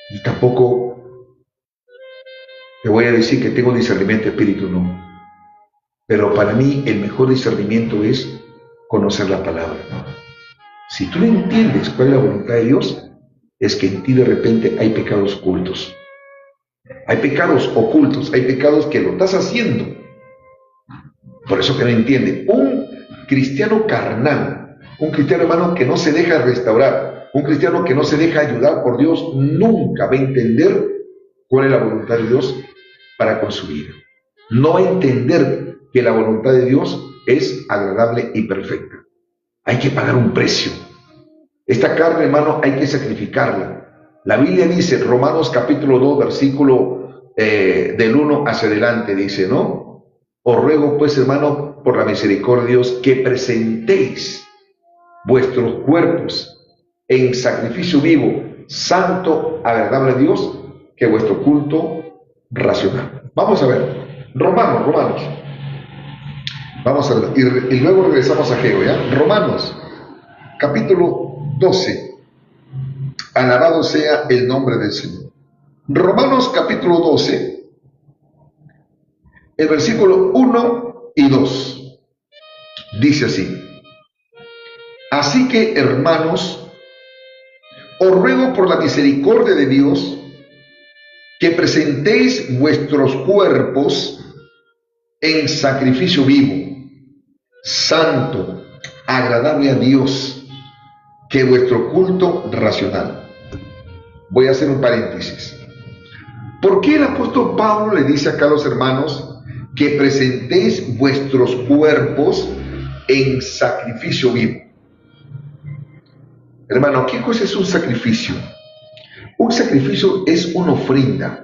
Y tampoco te voy a decir que tengo discernimiento de espíritu, no. Pero para mí el mejor discernimiento es conocer la palabra. Si tú no entiendes cuál es la voluntad de Dios, es que en ti de repente hay pecados ocultos. Hay pecados ocultos, hay pecados que lo estás haciendo. Por eso que no entiende. Un cristiano carnal, un cristiano, hermano, que no se deja restaurar, un cristiano que no se deja ayudar por Dios, nunca va a entender cuál es la voluntad de Dios para con su vida. No va a entender que la voluntad de Dios es agradable y perfecta. Hay que pagar un precio. Esta carne, hermano, hay que sacrificarla. La Biblia dice, Romanos capítulo 2, versículo del 1 hacia adelante, dice, ¿no? Os ruego, pues, hermano, por la misericordia de Dios, que presentéis vuestros cuerpos en sacrificio vivo, santo, agradable a Dios, que vuestro culto racional. Vamos a ver, Romanos. Vamos a ver, y luego regresamos a Geo, ¿ya? Romanos, capítulo 12. Alabado sea el nombre del Señor. Romanos, capítulo 12, el versículo 1 y 2. Dice así. Así que, hermanos, os ruego por la misericordia de Dios que presentéis vuestros cuerpos en sacrificio vivo, santo, agradable a Dios, que vuestro culto racional. Voy a hacer un paréntesis. ¿Por qué el apóstol Pablo le dice acá a los hermanos que presentéis vuestros cuerpos en sacrificio vivo? Hermano, ¿qué cosa es un sacrificio? Un sacrificio es una ofrenda.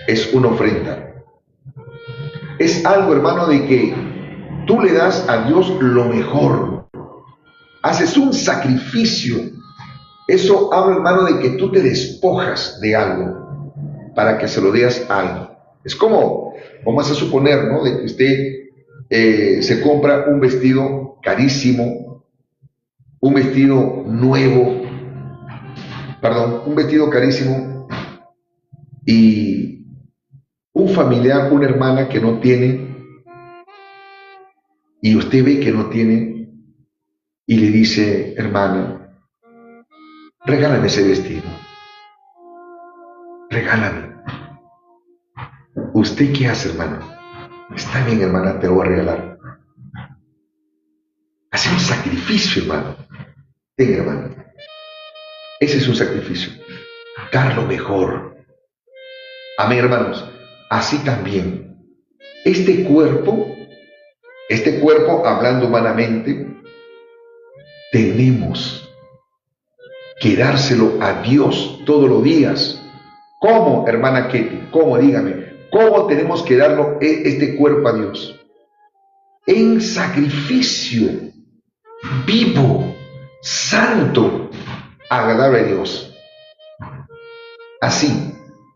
Es una ofrenda. Es algo, hermano, de que tú le das a Dios lo mejor. Haces un sacrificio. Eso habla, hermano, de que tú te despojas de algo para que se lo des a alguien. Es como, vamos a suponer, ¿no? De que usted se compra un vestido carísimo, un vestido nuevo, un vestido carísimo, y un familiar, una hermana que no tiene, y usted ve que no tiene, y le dice: hermana, regálame ese vestido, regálame. ¿Usted qué hace, hermano? Está bien, hermana, te lo voy a regalar. Hace un sacrificio, hermano. Tenga, hermano. Ese es un sacrificio. Dar lo mejor. Amén, hermanos. Así también, este cuerpo, hablando humanamente, tenemos que dárselo a Dios todos los días. ¿Cómo, hermana Ketty? ¿Cómo? Dígame. ¿Cómo tenemos que darlo este cuerpo a Dios? En sacrificio vivo, santo, agradable a Dios. Así,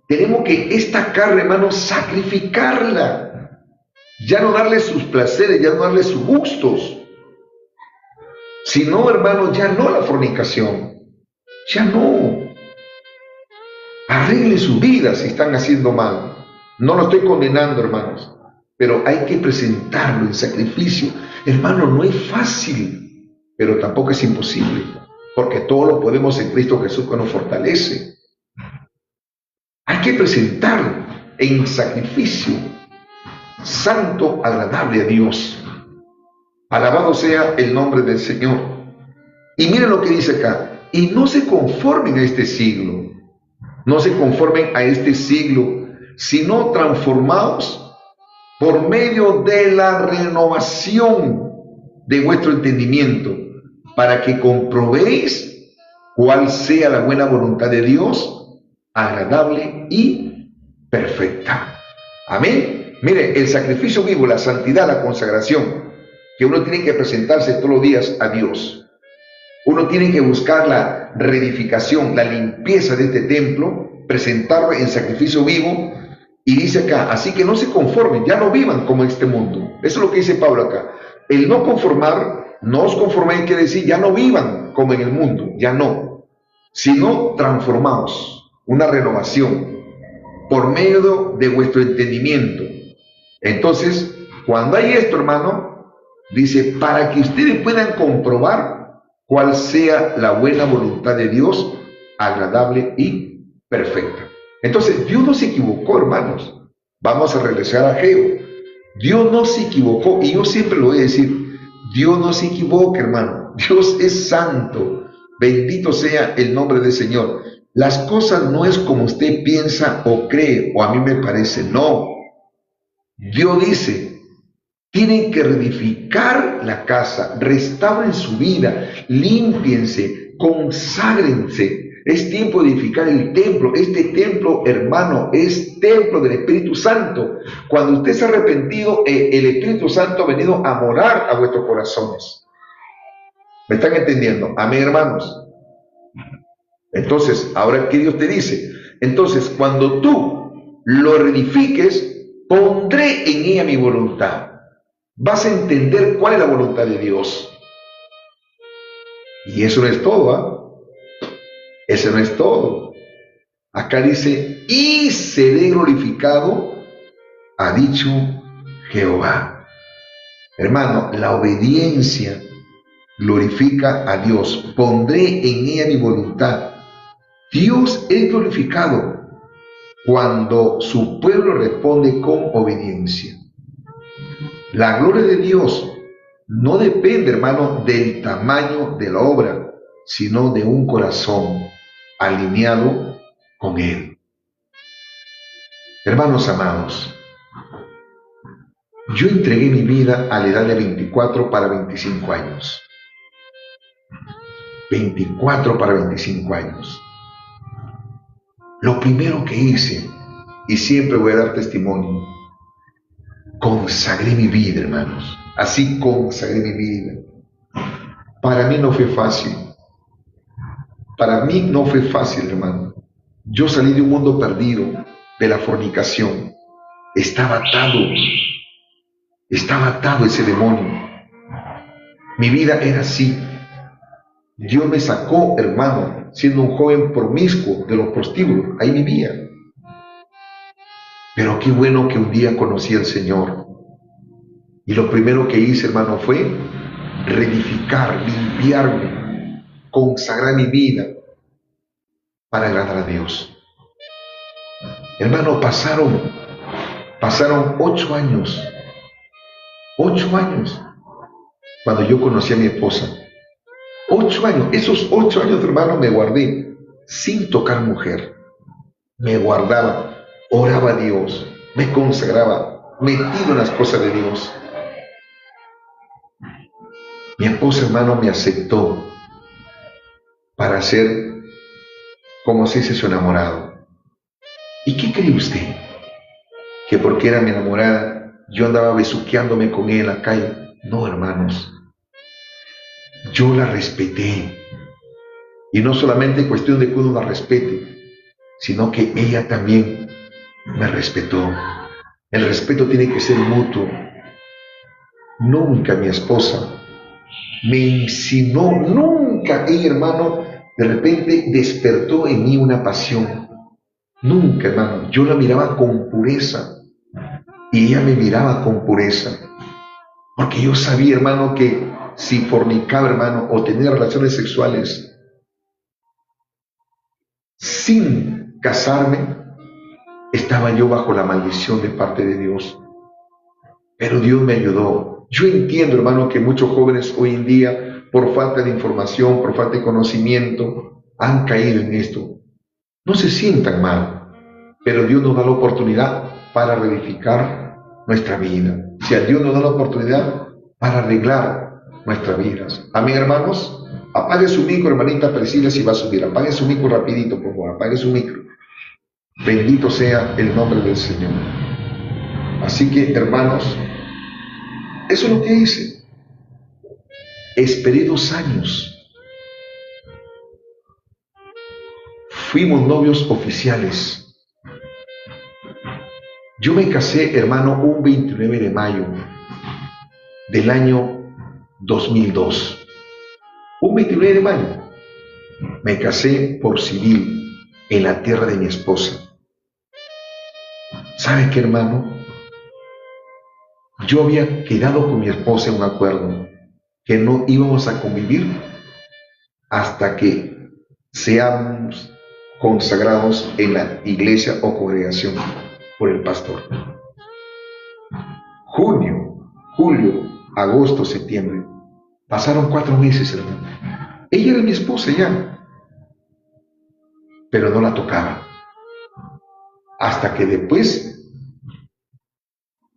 tenemos que esta carne, hermano, sacrificarla. Ya no darle sus placeres, ya no darle sus gustos. Si no, hermano, ya no la fornicación. Ya no. Arreglen su vida si están haciendo mal. No lo estoy condenando, hermanos, pero hay que presentarlo en sacrificio. Hermano, no es fácil, pero tampoco es imposible, porque todo lo podemos en Cristo Jesús que nos fortalece. Hay que presentarlo en sacrificio santo, agradable a Dios. Alabado sea el nombre del Señor. Y miren lo que dice acá: y no se conformen a este siglo, no se conformen a este siglo, sino transformados por medio de la renovación de vuestro entendimiento, para que comprobéis cuál sea la buena voluntad de Dios, agradable y perfecta. Amén. Mire, el sacrificio vivo, la santidad, la consagración, que uno tiene que presentarse todos los días a Dios. Uno tiene que buscar la reedificación, la limpieza de este templo, presentarlo en sacrificio vivo. Y dice acá: así que no se conformen, ya no vivan como en este mundo. Eso es lo que dice Pablo acá. El no conformar, no os conforméis, quiere decir ya no vivan como en el mundo, ya no, sino transformaos, una renovación por medio de vuestro entendimiento. Entonces, cuando hay esto, hermano, dice, para que ustedes puedan comprobar cuál sea la buena voluntad de Dios, agradable y perfecta. Entonces, Dios no se equivocó, hermanos. Vamos a regresar a Ageo. Dios no se equivocó, y yo siempre lo voy a decir: Dios no se equivoca, hermano. Dios es santo. Bendito sea el nombre del Señor. Las cosas no es como usted piensa o cree, o a mí me parece. No. Dios dice: tienen que reedificar la casa, restauren su vida, límpiense, conságrense. Es tiempo de edificar el templo. Este templo, hermano, es templo del Espíritu Santo. Cuando usted se ha arrepentido, el Espíritu Santo ha venido a morar a vuestros corazones. ¿Me están entendiendo? Amén, hermanos. Entonces, ahora, ¿qué Dios te dice? Entonces, cuando tú lo reedifiques, pondré en ella mi voluntad. Vas a entender cuál es la voluntad de Dios. Y eso no es todo, ¿ah? Eso no es todo. Acá dice: y seré glorificado, ha dicho Jehová. Hermano, la obediencia glorifica a Dios. Pondré en ella mi voluntad. Dios es glorificado cuando su pueblo responde con obediencia. La gloria de Dios no depende, hermano, del tamaño de la obra, sino de un corazón alineado con Él. Hermanos amados, yo entregué mi vida a la edad de 24 para 25 años. 24 para 25 años. Lo primero que hice, y siempre voy a dar testimonio, consagré mi vida, hermanos. Así consagré mi vida. Para mí no fue fácil. Para mí no fue fácil, hermano. Yo salí de un mundo perdido, de la fornicación. Estaba atado ese demonio. Mi vida era así. Dios me sacó, hermano, siendo un joven promiscuo de los prostíbulos. Ahí vivía. Pero qué bueno que un día conocí al Señor. Y lo primero que hice, hermano, fue reedificar, limpiarme, consagrar mi vida para agradar a Dios. Hermano, pasaron 8 años. 8 años. Cuando yo conocí a mi esposa. 8 años. Esos 8 años, hermano, me guardé sin tocar mujer. Me guardaba, oraba a Dios, me consagraba, metido en las cosas de Dios. Mi esposa, hermano, me aceptó para ser, como se dice, su enamorado. ¿Y qué cree usted? ¿Que porque era mi enamorada, yo andaba besuqueándome con ella en la calle? No, hermanos. Yo la respeté. Y no solamente cuestión de que uno la respete, sino que ella también me respetó. El respeto tiene que ser mutuo. Nunca mi esposa me insinuó, nunca ella, hermano, de repente despertó en mí una pasión. Nunca, hermano. Yo la miraba con pureza y ella me miraba con pureza. Porque yo sabía, hermano, que si fornicaba, hermano, o tenía relaciones sexuales sin casarme, estaba yo bajo la maldición de parte de Dios. Pero Dios me ayudó. Yo entiendo, hermano, que muchos jóvenes hoy en día, por falta de información, por falta de conocimiento, han caído en esto. No se sientan mal, pero Dios nos da la oportunidad para reedificar nuestra vida. O sea, Dios nos da la oportunidad para arreglar nuestras vidas. Amén, hermanos. Apague su micro, hermanita Priscila, si va a subir. Apague su micro rapidito, por favor. Apague su micro. Bendito sea el nombre del Señor. Así que, hermanos, eso es lo que hice. Esperé 2 años. Fuimos novios oficiales. Yo me casé, hermano, un 29 de mayo del año 2002. Un 29 de mayo. Me casé por civil en la tierra de mi esposa. ¿Sabe qué, hermano? Yo había quedado con mi esposa en un acuerdo que no íbamos a convivir hasta que seamos consagrados en la iglesia o congregación por el pastor. Junio, julio, agosto, septiembre. Pasaron 4 meses, hermano. Ella era mi esposa ya, pero no la tocaba. Hasta que después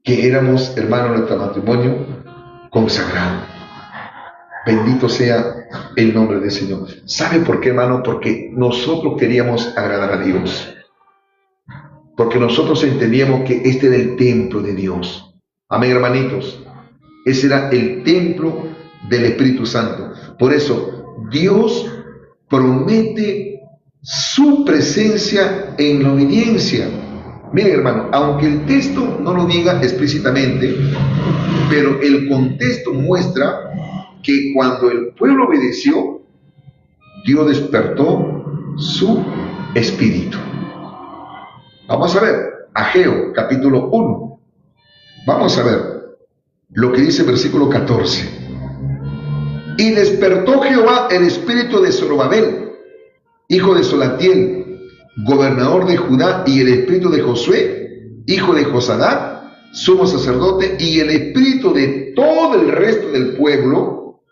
que éramos, hermanos, nuestro matrimonio consagrado. Bendito sea el nombre del Señor. ¿Sabe por qué, hermano? Porque nosotros queríamos agradar a Dios. Porque nosotros entendíamos que este era el templo de Dios. Amén, hermanitos. Ese era el templo del Espíritu Santo. Por eso, Dios promete su presencia en la obediencia. Miren, hermano, aunque el texto no lo diga explícitamente, pero el contexto muestra que cuando el pueblo obedeció, Dios despertó su espíritu. Vamos a ver, Ageo, capítulo 1. Vamos a ver lo que dice el versículo 14. Y despertó Jehová el espíritu de Zorobabel, hijo de Solatiel, gobernador de Judá, y el espíritu de Josué, hijo de Josadá, sumo sacerdote, y el espíritu de todo el resto del pueblo,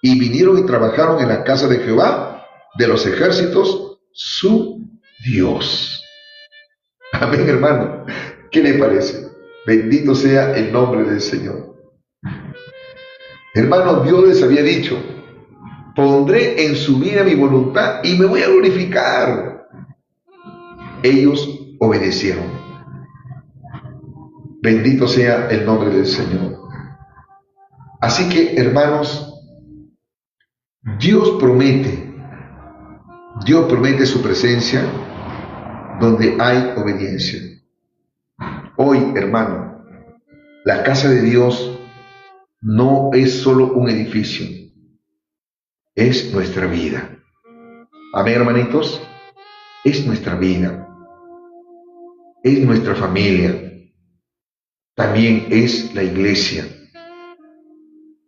y vinieron y trabajaron en la casa de Jehová de los ejércitos, su Dios. Amén, hermano. ¿Qué le parece? Bendito sea el nombre del Señor. Hermano, Dios les había dicho: pondré en su vida mi voluntad y me voy a glorificar. ellos obedecieron. Bendito sea el nombre del Señor. Así que, hermanos, Dios promete su presencia donde hay obediencia. Hoy, hermano, la casa de Dios no es solo un edificio, es nuestra vida. Amén, hermanitos, es nuestra vida, es nuestra familia, también es la iglesia,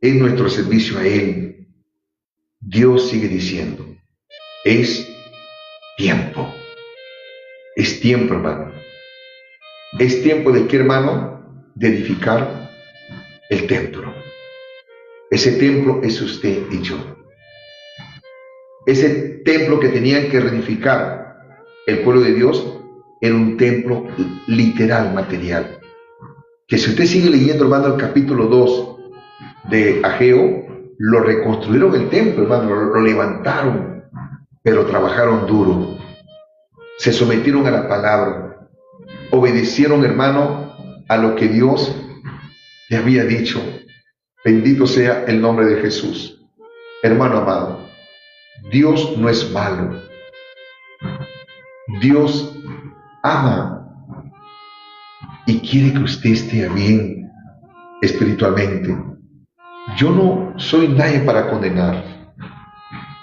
es nuestro servicio a Él. Dios sigue diciendo, es tiempo, hermano. Es tiempo de qué, hermano? De edificar el templo. Ese templo es usted y yo. Ese templo que tenían que reedificar el pueblo de Dios era un templo literal, material. Que si usted sigue leyendo, hermano, el capítulo 2 de Ageo, lo reconstruyeron el templo, hermano, lo levantaron, pero trabajaron duro. Se sometieron a la palabra, obedecieron, hermano, a lo que Dios le había dicho. Bendito sea el nombre de Jesús. Hermano amado, Dios no es malo. Dios ama y quiere que usted esté bien espiritualmente. Yo no soy nadie para condenar,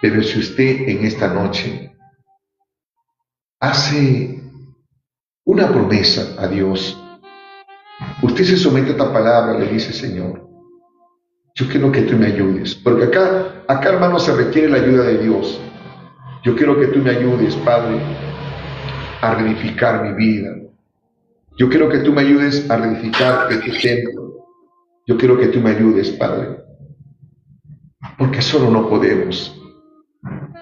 pero si usted en esta noche hace una promesa a Dios, usted se somete a esta palabra, le dice: Señor, yo quiero que tú me ayudes, porque acá, hermano, se requiere la ayuda de Dios. Yo quiero que tú me ayudes, Padre, a reedificar mi vida. Yo quiero que tú me ayudes a reedificar este templo. Yo quiero que tú me ayudes, Padre, porque solo no podemos.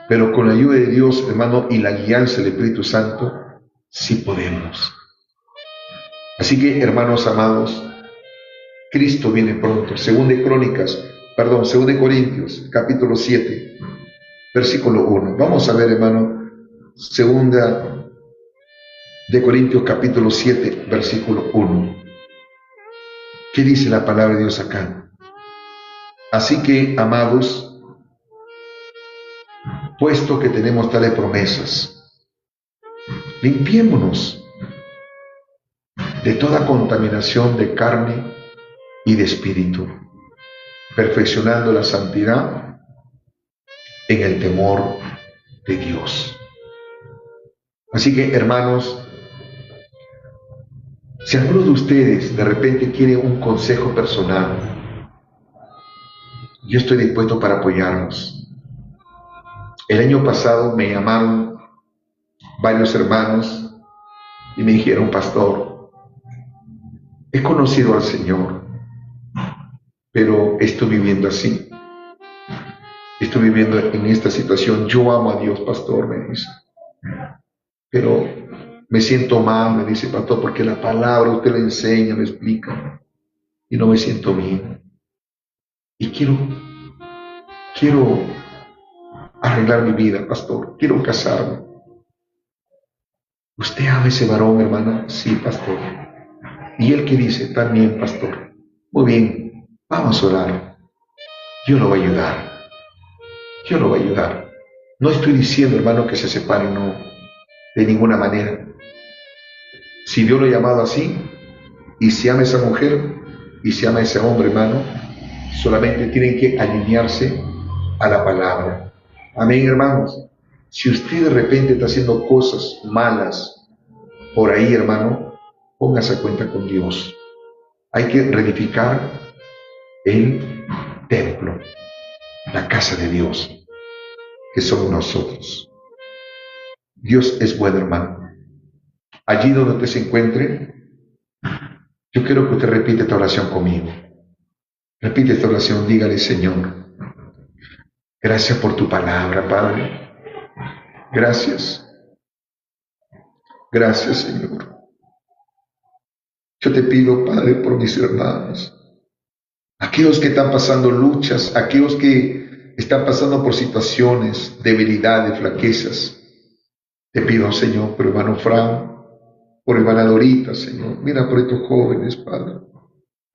Pero con la ayuda de Dios, hermano, y la guianza del Espíritu Santo, sí podemos. Así que, hermanos amados, Cristo viene pronto. Segunda de Corintios, capítulo 7, versículo 1. Vamos a ver, hermano, segunda de Corintios, capítulo 7, versículo 1. ¿Qué dice la palabra de Dios acá? Así que, amados, puesto que tenemos tales promesas, limpiémonos de toda contaminación de carne y de espíritu, perfeccionando la santidad en el temor de Dios. Así que, hermanos, si alguno de ustedes de repente quiere un consejo personal, yo estoy dispuesto para apoyarlos. El año pasado me llamaron varios hermanos y me dijeron: pastor, he conocido al Señor, pero estoy viviendo así. Estoy viviendo en esta situación. Yo amo a Dios, pastor, me dice, pero me siento mal, me dice, pastor, porque la palabra usted la enseña, me explica, y no me siento bien. Y quiero arreglar mi vida, pastor. Quiero casarme. ¿Usted ama a ese varón, hermana? Sí, pastor. ¿Y él qué dice? También, pastor. Muy bien, vamos a orar. Dios lo va a ayudar. Dios lo va a ayudar. No estoy diciendo, hermano, que se separen, no, de ninguna manera. Si Dios lo ha llamado así, y si ama a esa mujer, y si ama a ese hombre, hermano, solamente tienen que alinearse a la palabra. Amén, hermanos. Si usted de repente está haciendo cosas malas por ahí, hermano, póngase a cuenta con Dios. Hay que reedificar el templo, la casa de Dios, que somos nosotros. Dios es bueno, hermano. Allí donde usted se encuentre, yo quiero que usted repita esta oración conmigo. Repite esta oración, dígale: Señor, gracias por tu palabra, Padre. Gracias. Gracias, Señor. Yo te pido, Padre, por mis hermanos, aquellos que están pasando luchas, aquellos que están pasando por situaciones, debilidades, flaquezas. Te pido, Señor, por hermano Fran, por hermana Dorita, Señor. Mira por estos jóvenes, Padre.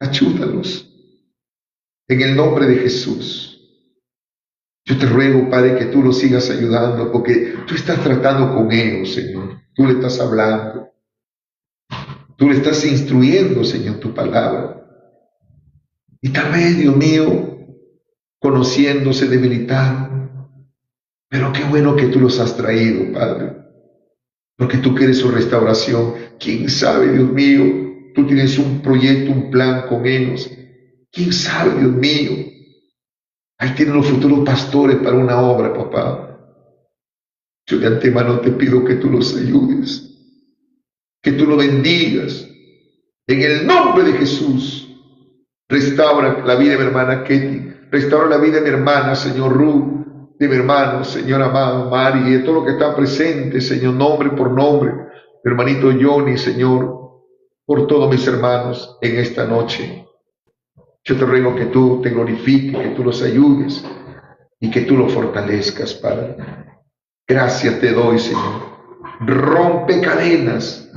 Ayúdalos. En el nombre de Jesús. Yo te ruego, Padre, que tú los sigas ayudando, porque tú estás tratando con ellos, Señor. Tú le estás hablando. Tú le estás instruyendo, Señor, tu palabra. Y tal vez, Dios mío, conociéndose debilitaron. Pero qué bueno que tú los has traído, Padre. Porque tú quieres su restauración. ¿Quién sabe, Dios mío? Tú tienes un proyecto, un plan con ellos. ¿Quién sabe, Dios mío? Ahí tienen los futuros pastores para una obra, papá. Yo de antemano te pido que tú los ayudes, que tú los bendigas. En el nombre de Jesús, restaura la vida de mi hermana Ketty, restaura la vida de mi hermana, Señor Ruth, de mi hermano, Señor amado, Mari, y de todo lo que está presente, Señor, nombre por nombre, mi hermanito Johnny, Señor, por todos mis hermanos en esta noche. Yo te ruego que tú te glorifiques, que tú los ayudes y que tú los fortalezcas, Padre. Gracias te doy, Señor. Rompe cadenas,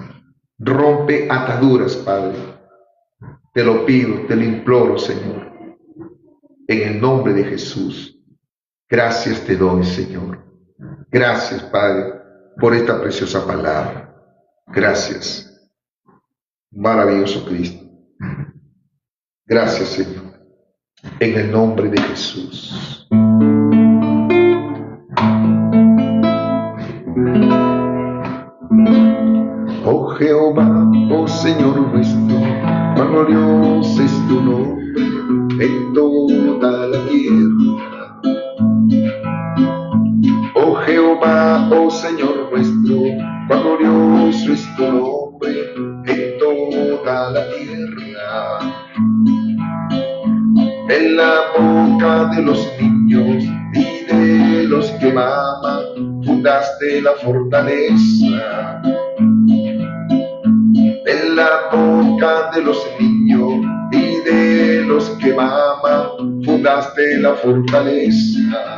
rompe ataduras, Padre. Te lo pido, te lo imploro, Señor. En el nombre de Jesús. Gracias te doy, Señor. Gracias, Padre, por esta preciosa palabra. Gracias. Maravilloso Cristo. Gracias, Señor. En el nombre de Jesús. Oh Jehová, oh Señor nuestro, cuán glorioso es tu nombre en toda la tierra. Oh Jehová, oh Señor nuestro, cuán glorioso es tu nombre en toda la tierra. En la boca de los niños y de los que maman, fundaste la fortaleza. En la boca de los niños y de los que maman, fundaste la fortaleza.